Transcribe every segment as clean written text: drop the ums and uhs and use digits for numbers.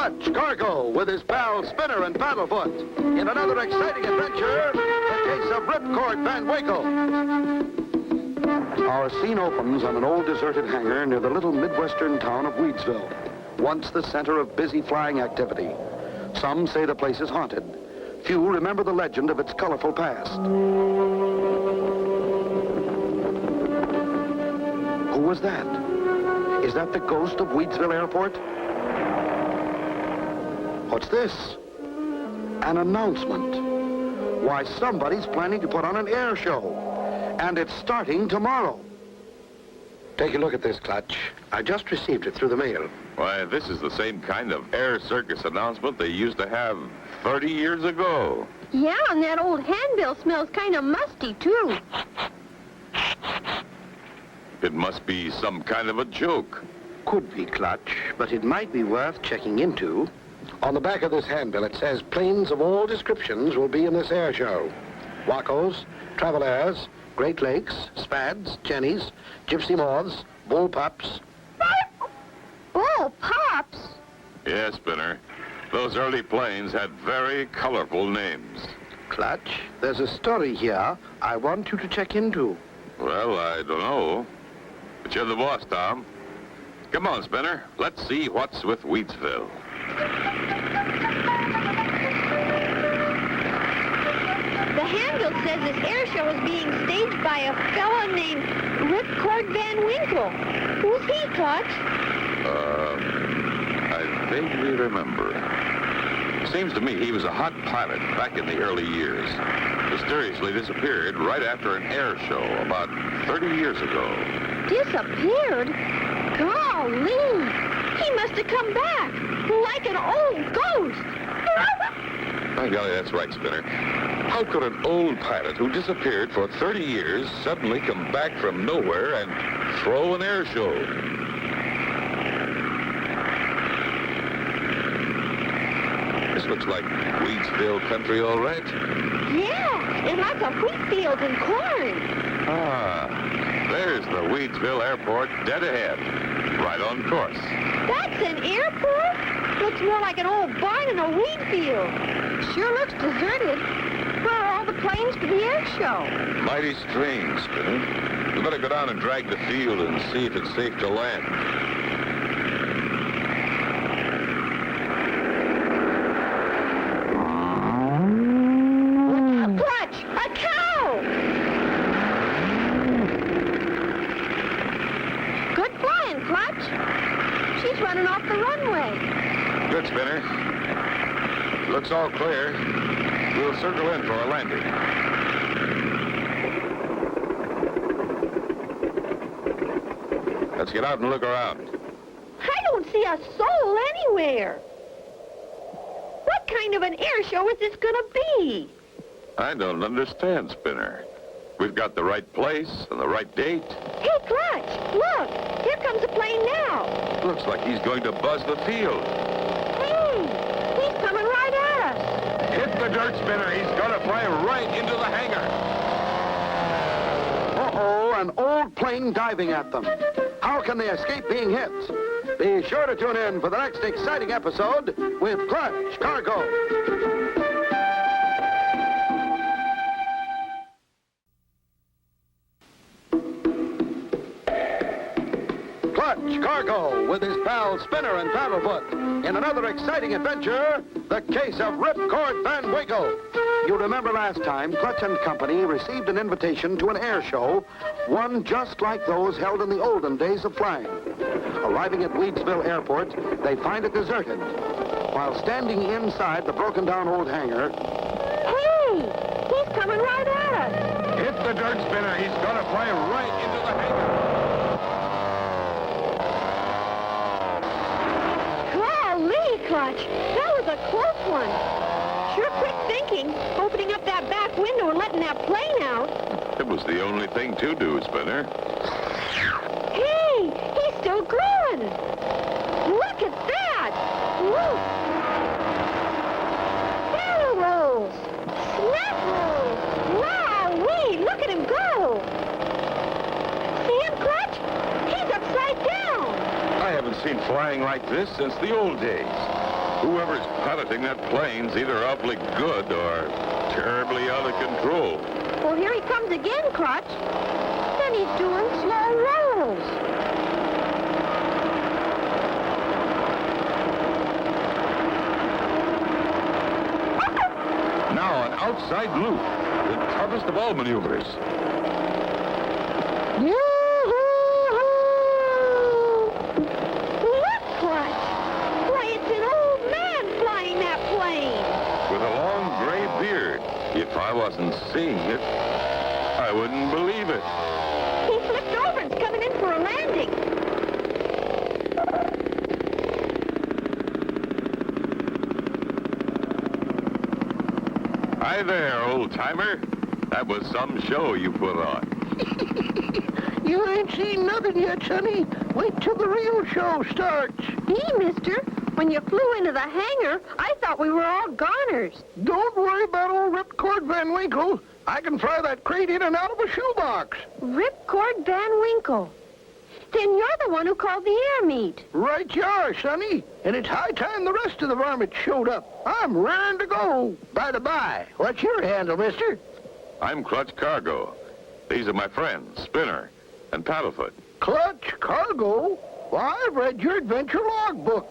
Clutch Cargo with his pal Spinner and Paddlefoot in another exciting adventure, the case of Ripcord Van Winkle. Our scene opens on an old deserted hangar near the little Midwestern town of Weedsville, once the center of busy flying activity. Some say the place is haunted. Few remember the legend of its colorful past. Who was that? Is that the ghost of Weedsville Airport? What's this? An announcement. Why, somebody's planning to put on an air show. And it's starting tomorrow. Take a look at this, Clutch. I just received it through the mail. Why, this is the same kind of air circus announcement they used to have 30 years ago. Yeah, and that old handbill smells kind of musty, too. It must be some kind of a joke. Could be, Clutch, but it might be worth checking into. On the back of this handbill, it says planes of all descriptions will be in this air show. Wacos, Travel Airs, Great Lakes, Spads, Jennies, Gypsy Moths, Bull Pups. Oh, Pops! Yes, Spinner. Those early planes had very colorful names. Clutch, there's a story here I want you to check into. Well, I don't know. But you're the boss, Tom. Come on, Spinner. Let's see what's with Weedsville. The handbill says this air show is being staged by a fellow named Ripcord Van Winkle. Who's he, Clutch? I vaguely remember. Seems to me he was a hot pilot back in the early years. Mysteriously disappeared right after an air show about 30 years ago. Disappeared? Golly! He must have come back, like an old ghost. By golly, that's right, Spinner. How could an old pilot who disappeared for 30 years suddenly come back from nowhere and throw an air show? This looks like Weedsville country, all right. Yeah, and lots of wheat fields and corn. Ah, there's the Weedsville Airport dead ahead, right on course. That's an airport? Looks more like an old barn in a wheat field. Sure looks deserted. Where are all the planes for the air show? Mighty strange, Spinner. We better go down and drag the field and see if it's safe to land. Clutch! A cow! Good flying, Clutch. She's running off the runway. Good, Spinner. Looks all clear. We'll circle in for a landing. Let's get out and look around. I don't see a soul anywhere. What kind of an air show is this going to be? I don't understand, Spinner. We've got the right place and the right date. Hey, Clutch, look. Here comes a plane now. Looks like he's going to buzz the field. Hey, he's coming right at us. Hit the dirt, Spinner. He's going to fly right into the hangar. Uh-oh, an old plane diving at them. How can they escape being hit? Be sure to tune in for the next exciting episode with Clutch Cargo. Clutch Cargo with his pal Spinner and Paddlefoot in another exciting adventure, the case of Ripcord Van Winkle. You remember last time, Clutch and Company received an invitation to an air show, one just like those held in the olden days of flying. Arriving at Weedsville Airport, they find it deserted. While standing inside the broken-down old hangar... Hey, he's coming right at us. Hit the dirt, Spinner. He's going to fly right into the hangar. Golly, Clutch, that was a close one. Sure quick thinking, opening up that back window and letting that plane out. It was the only thing to do, Spinner. Hey, he's still growing. Look at that. Woo. Barrel rolls. Snap rolls. Wowee, look at him go. See him, Clutch? He's upside down. I haven't seen flying like this since the old days. Whoever's piloting that plane's either awfully good or terribly out of control. Well, here he comes again, Clutch. Then he's doing slow rolls. Now an outside loop, the toughest of all maneuvers. Look, Clutch. Why, it's an old man flying that plane. With a long gray beard. If I wasn't seeing it, I wouldn't believe it. He flipped over and's coming in for a landing. Hi there, old-timer. That was some show you put on. You ain't seen nothing yet, Sonny. Wait till the real show starts. Gee, mister, when you flew into the hangar, I thought we were all goners. Don't worry about old Ripcord Van Winkle. I can fly that crate in and out of a shoebox. Ripcord Van Winkle. Then you're the one who called the air meet. Right you are, Sonny. And it's high time the rest of the varmints showed up. I'm raring to go. By the by, what's your handle, mister? I'm Clutch Cargo. These are my friends, Spinner and Paddlefoot. Clutch Cargo? Why, I've read your adventure logbook.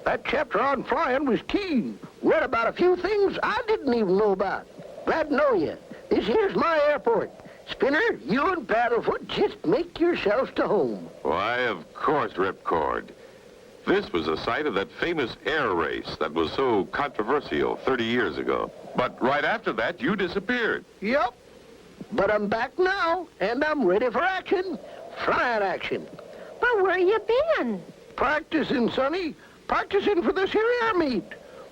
That chapter on flying was keen. Read about a few things I didn't even know about. Glad to know you. This here's my airport. Spinner, you and Paddlefoot just make yourselves to home. Why, of course, Ripcord. This was the site of that famous air race that was so controversial 30 years ago. But right after that, you disappeared. Yep. But I'm back now, and I'm ready for action. Flying action. But where you been? Practicing, Sonny. Practicing for this here air meet.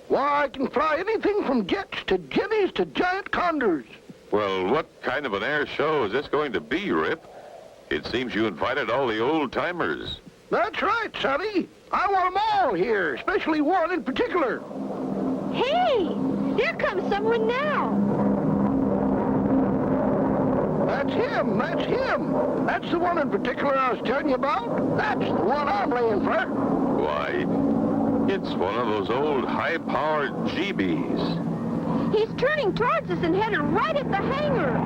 Why, I can fly anything from jets to jetties to giant condors. Well, what kind of an air show is this going to be, Rip? It seems you invited all the old-timers. That's right, Sonny. I want 'em all here, especially one in particular. Hey, there comes someone now. That's him. That's him. That's the one in particular I was telling you about. That's the one I'm laying for. Why, it's one of those old high-powered GBs. He's turning towards us and headed right at the hangar.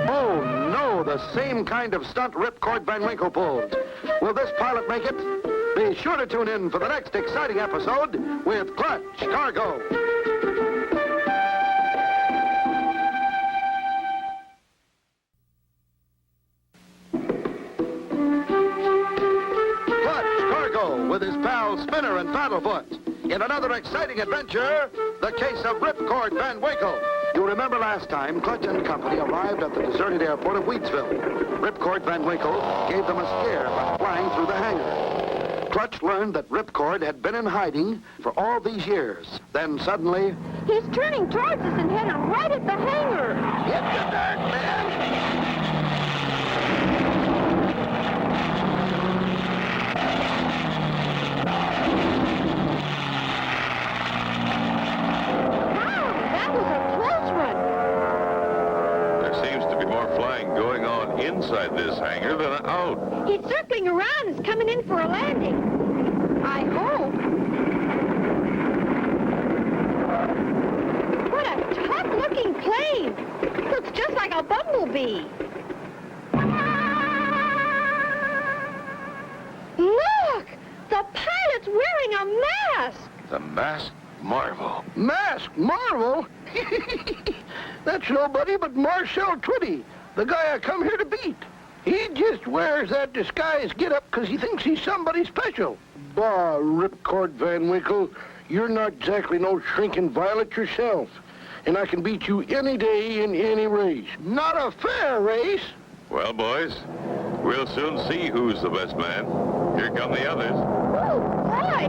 Oh, no, the same kind of stunt Ripcord Van Winkle pulled. Will this pilot make it? Be sure to tune in for the next exciting episode with Clutch Cargo. With his pals Spinner and Paddlefoot. In another exciting adventure, the case of Ripcord Van Winkle. You remember last time, Clutch and company arrived at the deserted airport of Wheatsville. Ripcord Van Winkle gave them a scare by flying through the hangar. Clutch learned that Ripcord had been in hiding for all these years. Then suddenly... He's turning towards us and headed right at the hangar. Get the dark man. Going on inside this hangar than out. He's circling around and is coming in for a landing. I hope. What a tough-looking plane. Looks just like a bumblebee. Look! The pilot's wearing a mask. The masked marvel. Masked marvel? That's nobody but Marcel Twitty, the guy I come here to beat. He just wears that disguise get-up because he thinks he's somebody special. Bah, Ripcord Van Winkle, you're not exactly no shrinking violet yourself. And I can beat you any day in any race. Not a fair race. Well, boys, we'll soon see who's the best man. Here come the others. Oh, boy!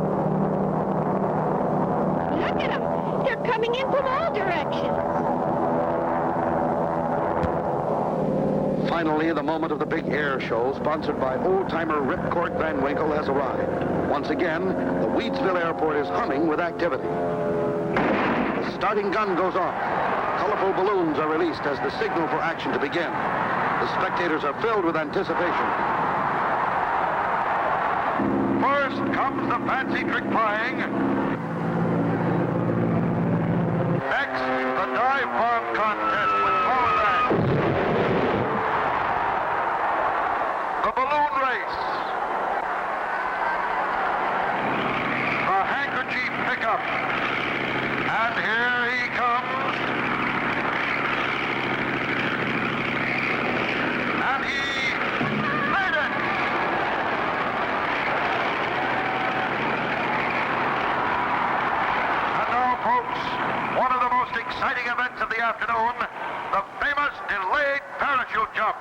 Look at them. They're coming in from all directions. Finally, the moment of the big air show, sponsored by old-timer Ripcord Van Winkle, has arrived. Once again, the Wheatsville airport is humming with activity. The starting gun goes off. Colorful balloons are released as the signal for action to begin. The spectators are filled with anticipation. First comes the fancy trick flying. Next, the dive bomb contest with power bags. The balloon race. The handkerchief pickup. And here he comes. And he made it. And now, folks, one of the most exciting events of the afternoon, the famous delayed parachute jump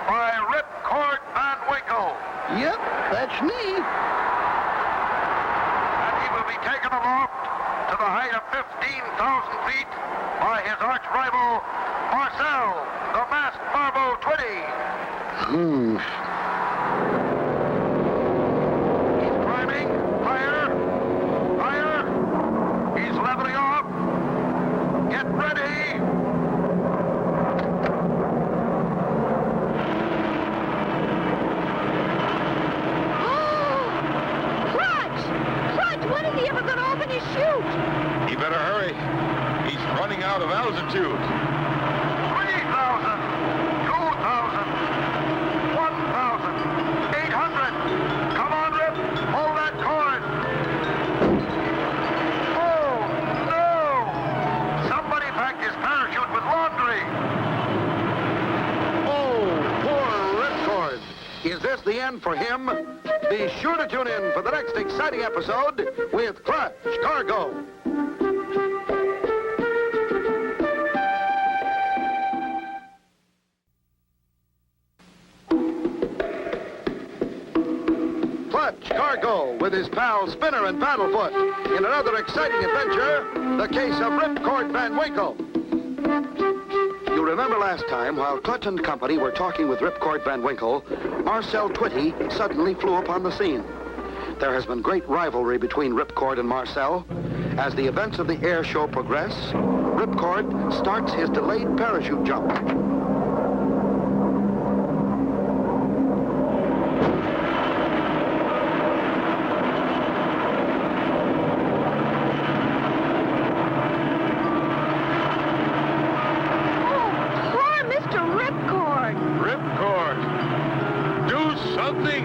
by Ripcord Van Winkle. Yep, that's me. And he will be taken aloft to the height of 15,000 feet by his arch rival, Marcel, the masked marble Twitty. He's climbing. Higher. Higher. He's leveling off. Get ready. Clutch, when is he ever going to open his chute? He better hurry. He's running out of altitude. 3,000, 2,000, 1,000, 800. Come on, Rip. Hold that cord. Oh, no. Somebody packed his parachute with laundry. Oh, Poor Ripcord. Is this the end for him? Be sure to tune in for the next exciting episode with Clutch Cargo. Clutch Cargo with his pal Spinner and Paddlefoot in another exciting adventure, the case of Ripcord Van Winkle. You remember last time, while Clutch and company were talking with Ripcord Van Winkle, Marcel Twitty suddenly flew upon the scene. There has been great rivalry between Ripcord and Marcel. As the events of the air show progress, Ripcord starts his delayed parachute jump. Ripcord, do something.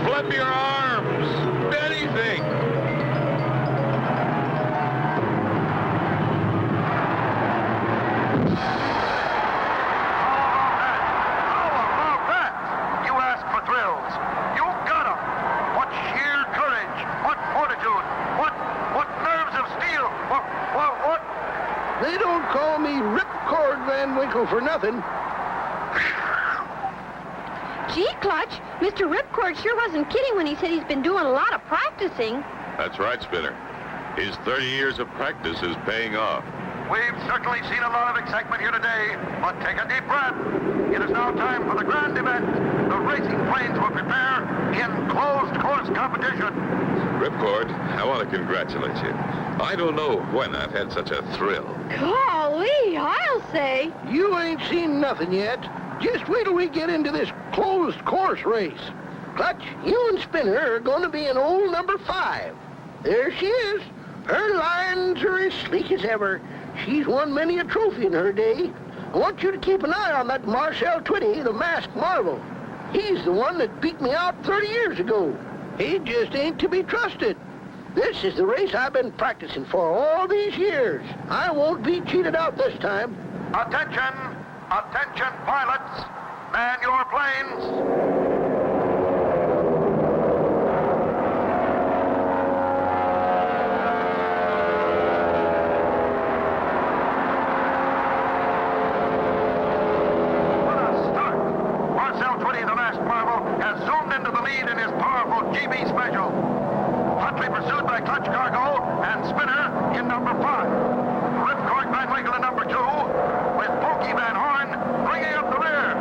Flip your arms. Anything. How about that? You asked for thrills. You got 'em. What sheer courage. What fortitude. What nerves of steel. What? they don't call me Ripcord Van Winkle for nothing. Gee, Clutch, Mr. Ripcord sure wasn't kidding when he said he's been doing a lot of practicing. That's right, Spinner. His 30 years of practice is paying off. We've certainly seen a lot of excitement here today, but take a deep breath. It is now time for the grand event. The racing planes will prepare in closed course competition. Ripcord, I want to congratulate you. I don't know when I've had such a thrill. Golly, I'll say. You ain't seen nothing yet. Just wait till we get into this closed course race. Clutch, you and Spinner are going to be in old number 5. There she is. Her lines are as sleek as ever. She's won many a trophy in her day. I want you to keep an eye on that Marcel Twitty, the masked marvel. He's the one that beat me out 30 years ago. He just ain't to be trusted. This is the race I've been practicing for all these years. I won't be cheated out this time. Attention, pilots. Man your planes. Into the lead in his powerful GB Special. Hotly pursued by Clutch Cargo and Spinner in number 5. Ripcord Van Winkle in number 2, with Pokey Van Horn bringing up the rear.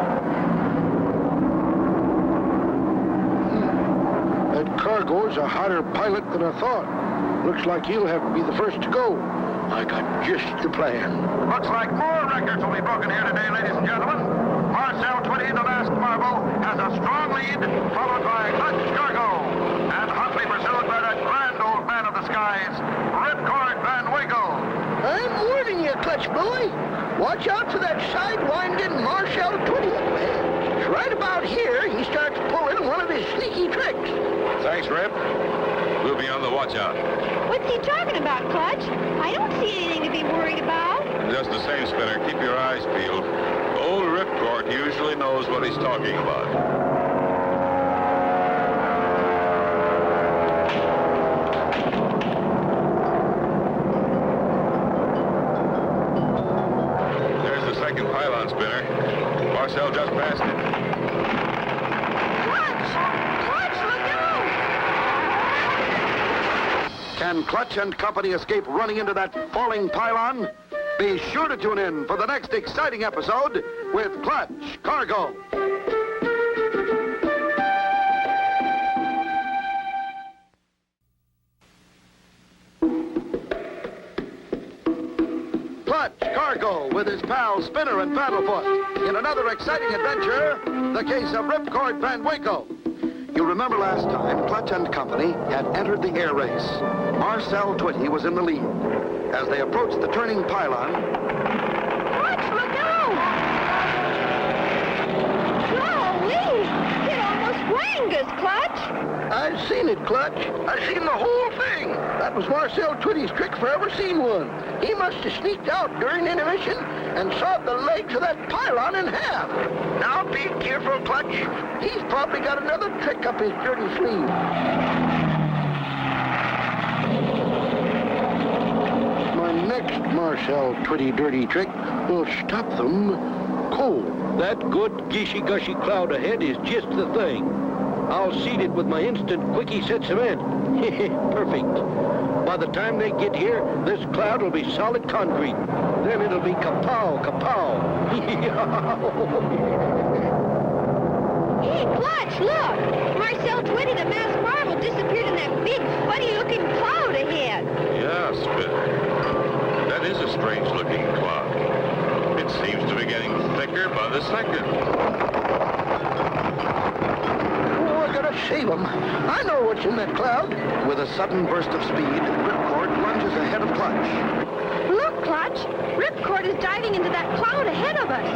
That Cargo's a hotter pilot than I thought. Looks like he'll have to be the first to go. I got just the plan. Looks like more records will be broken here today, ladies and gentlemen. Marcel Twitty, the masked marvel, has a strong lead, followed by Clutch Cargo and watch out for that sidewinding Marshall Twitty up ahead. It's right about here he starts pulling one of his sneaky tricks. Thanks, Rip. We'll be on the watch out. What's he talking about, Clutch? I don't see anything to be worried about. Just the same, Spinner, keep your eyes peeled. Old Ripcord usually knows what he's talking about. Pylon, Spinner. Marcel just passed it. Clutch! Clutch, look out! Can Clutch and company escape running into that falling pylon? Be sure to tune in for the next exciting episode with Clutch Cargo. Clutch Cargo with his pals Spinner and Paddlefoot in another exciting adventure, the case of Ripcord Van Winkle. You remember last time Clutch and company had entered the air race. Marcel Twitty was in the lead. As they approached the turning pylon... Clutch, look out! Golly! It almost wanged us, Clutch! I've seen it, Clutch. I've seen the whole thing. That was Marcel Twitty's trick if I ever seen one. He must have sneaked out during intermission and sawed the legs of that pylon in half. Now be careful, Clutch. He's probably got another trick up his dirty sleeve. My next Marcel Twitty dirty trick will stop them cold. That good gishy-gushy cloud ahead is just the thing. I'll seed it with my instant quickie set cement. Perfect. By the time they get here, this cloud will be solid concrete. Then it'll be kapow, kapow. Hey, Clutch, look! Marcel Twitty, the masked marvel, disappeared in that big, funny-looking cloud ahead. Yeah, Spinner. That is a strange-looking cloud. It seems to be getting thicker by the second. Save him. I know what's in that cloud. With a sudden burst of speed, Ripcord lunges ahead of Clutch. Look, Clutch! Ripcord is diving into that cloud ahead of us.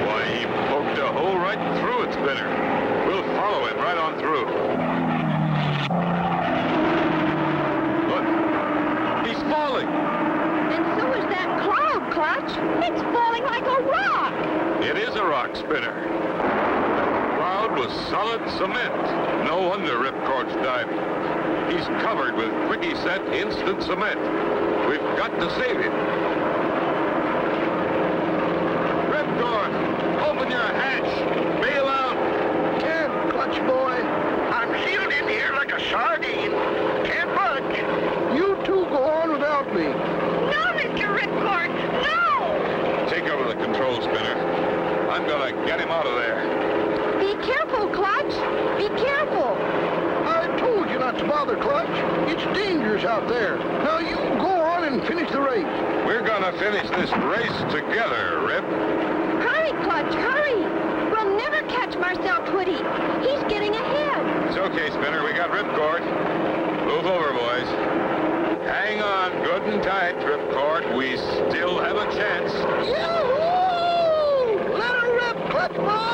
Why, he poked a hole right through it, Spinner. We'll follow him right on through. Look, he's falling. And so is that cloud, Clutch. It's falling like a rock. It is a rock, Spinner. Was solid cement. No wonder Ripcord's diving. He's covered with quickie set instant cement. We've got to save him. Ripcord, open your hatch. Bail out. Can't, Clutch boy. I'm sealed in here like a sardine. Can't budge. You two go on without me. No, Mr. Ripcord, no! Take over the control, Spinner. I'm gonna get him out of there. Be careful, Clutch. Be careful. I told you not to bother, Clutch. It's dangerous out there. Now you go on and finish the race. We're gonna finish this race together, Rip. Hurry, Clutch, hurry. We'll never catch Marcel Twitty. He's getting ahead. It's okay, Spinner. We got Ripcord. Move over, boys. Hang on good and tight, Ripcord. We still have a chance. Yahoo! Let her rip, Clutch boy!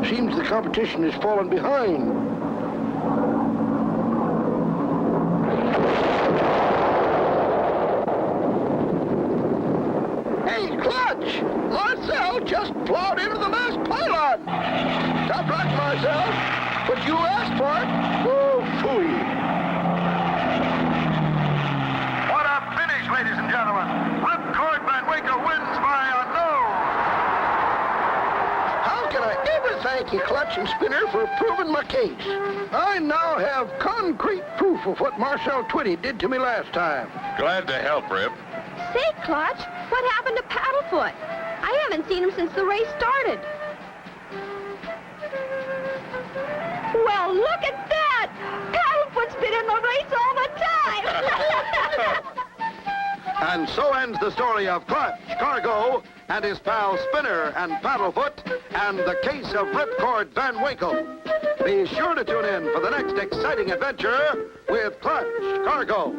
Seems the competition has fallen behind. Hey, Clutch! Marcel just plowed into the last pylon. Stop right, Marcel. But you asked for it. Oh, phooey. What a finish, ladies and gentlemen. Ripcord Van Winkle wins by a no. How can I ever thank you, Clutch and Spinner, for proving my case? I now have concrete proof of what Marcel Twitty did to me last time. Glad to help, Rip. Say, Clutch, what happened to Paddlefoot? I haven't seen him since the race started. Well, look at that! Paddlefoot's been in the race all the time! And so ends the story of Clutch Cargo and his pals Spinner and Paddlefoot and the case of Ripcord Van Winkle. Be sure to tune in for the next exciting adventure with Clutch Cargo.